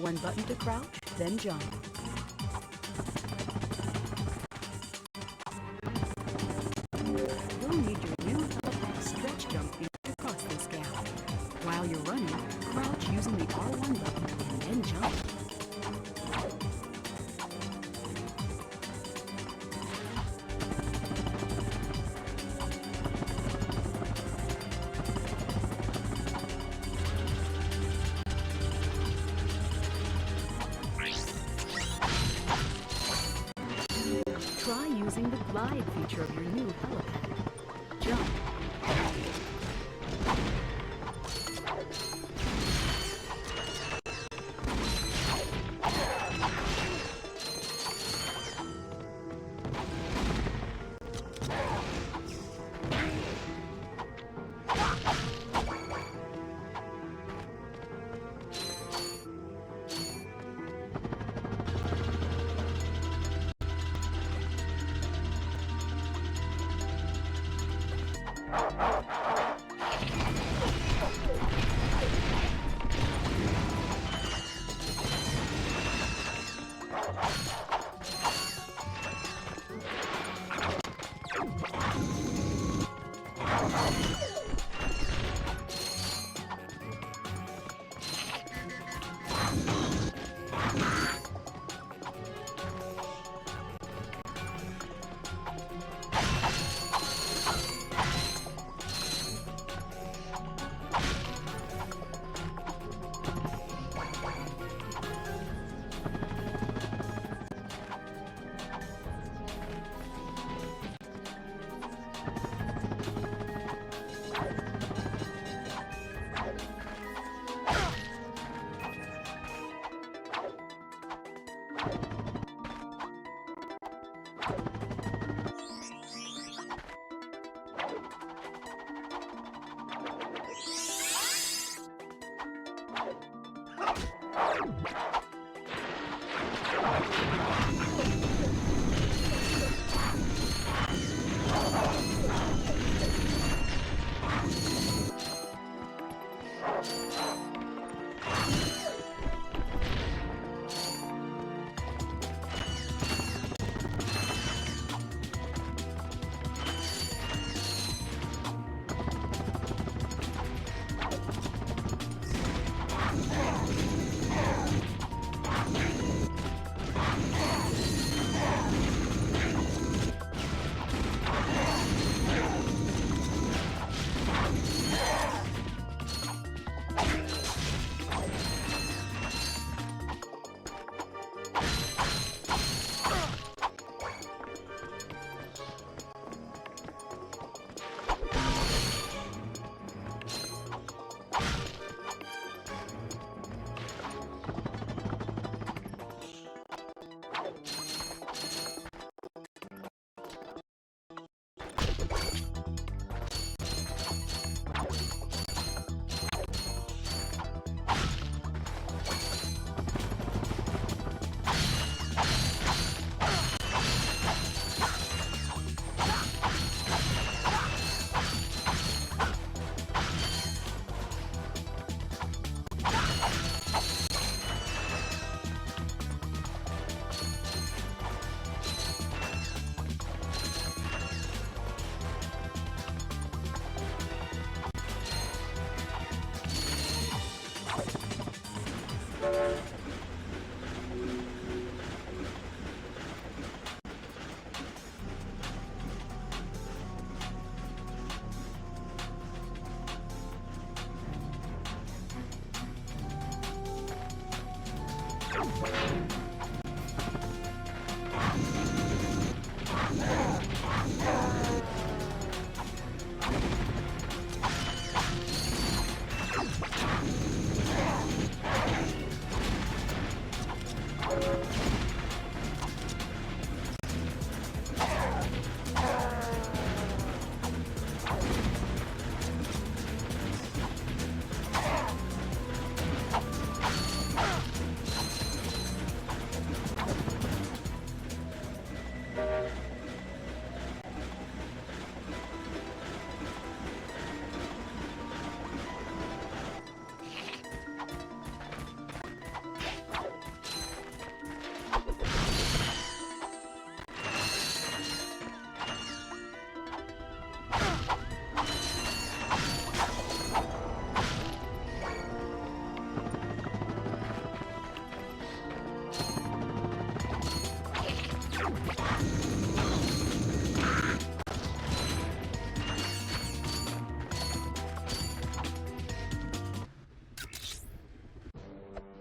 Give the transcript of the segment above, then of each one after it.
R1 button to crouch, then jump. You'll need your new Telepack stretch jump feature to cross this gap. While you're running, crouch using the R1 button and then jump. Try using the glide feature of your new helipad. Jump.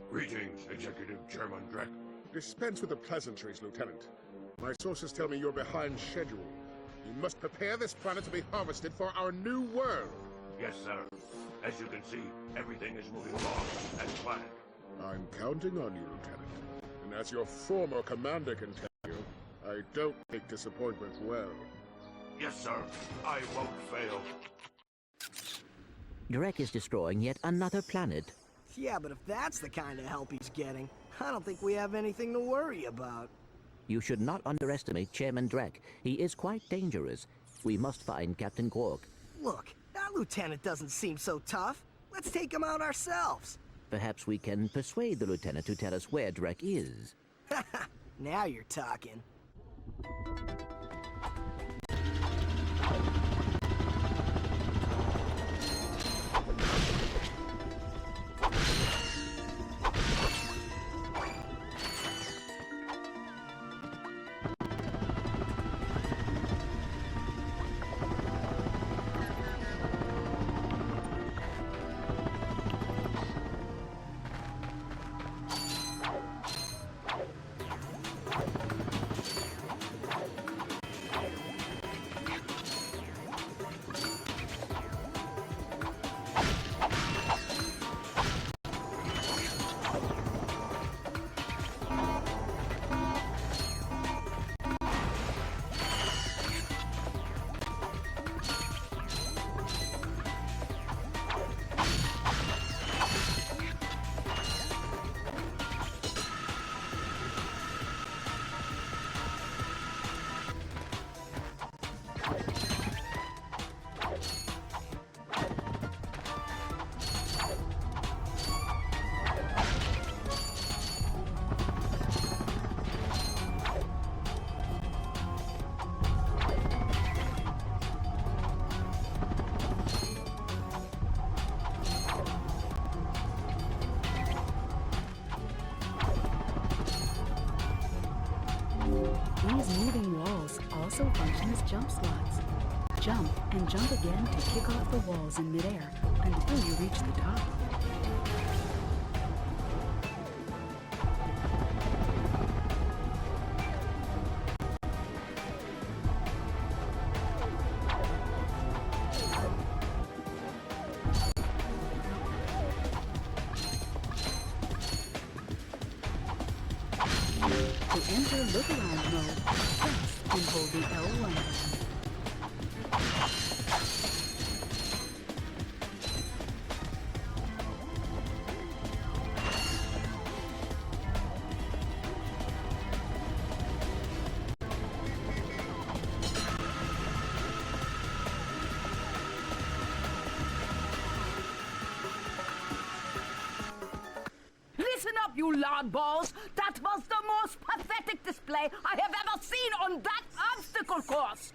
Greetings, Executive Chairman Drek. Dispense with the pleasantries, Lieutenant. My sources tell me you're behind schedule. You must prepare this planet to be harvested for our new world. Yes, sir. As you can see, everything is moving along as planned. I'm counting on you, Lieutenant. And as your former commander can tell you, I don't take disappointment well. Yes, sir. I won't fail. Drek is destroying yet another planet. Yeah, but if that's the kind of help he's getting, I don't think we have anything to worry about. You should not underestimate Chairman Drek. He is quite dangerous. We must find Captain Quark. Look, that lieutenant doesn't seem so tough. Let's take him out ourselves. Perhaps we can persuade the lieutenant to tell us where Drek is. Now you're talking. These moving walls also function as jump slots. Jump and jump again to kick off the walls in midair until you reach the top. To enter look-around mode, press and hold the L1 button. Listen up, you loudballs! That was the most pathetic display I have ever seen on that obstacle course!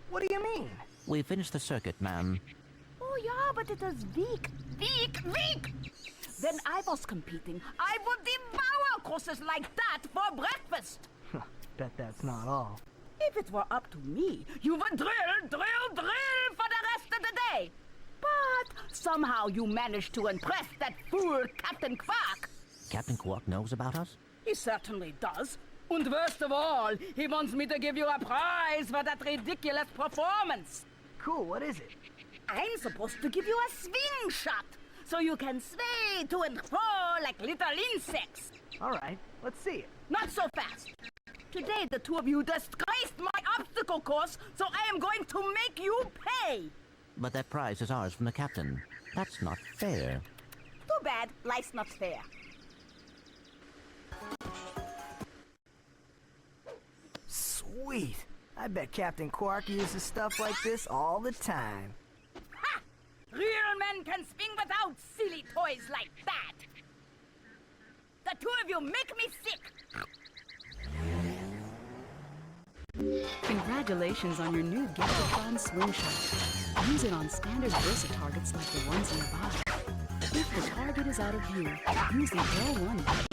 What do you mean? We finished the circuit, ma'am. Oh yeah, but it is weak. Weak! When I was competing, I would devour courses like that for breakfast! Bet that's not all. If it were up to me, you would drill for the rest of the day! But somehow you managed to impress that fool Captain Quark! Captain Quark knows about us? He certainly does. And worst of all, he wants me to give you a prize for that ridiculous performance. Cool, what is it? I'm supposed to give you a swing shot, so you can sway to and fro like little insects. All right, let's see it. Not so fast. Today the two of you disgraced my obstacle course, so I am going to make you pay. But that prize is ours from the captain. That's not fair. Too bad life's not fair. Sweet. I bet Captain Quark uses stuff like this all the time. Ha! Real men can swing without silly toys like that. The two of you make me sick. Congratulations on your new Gadgetron swing shot. Use it on standard Versa targets like the ones nearby. If the target is out of view, use the L1 button.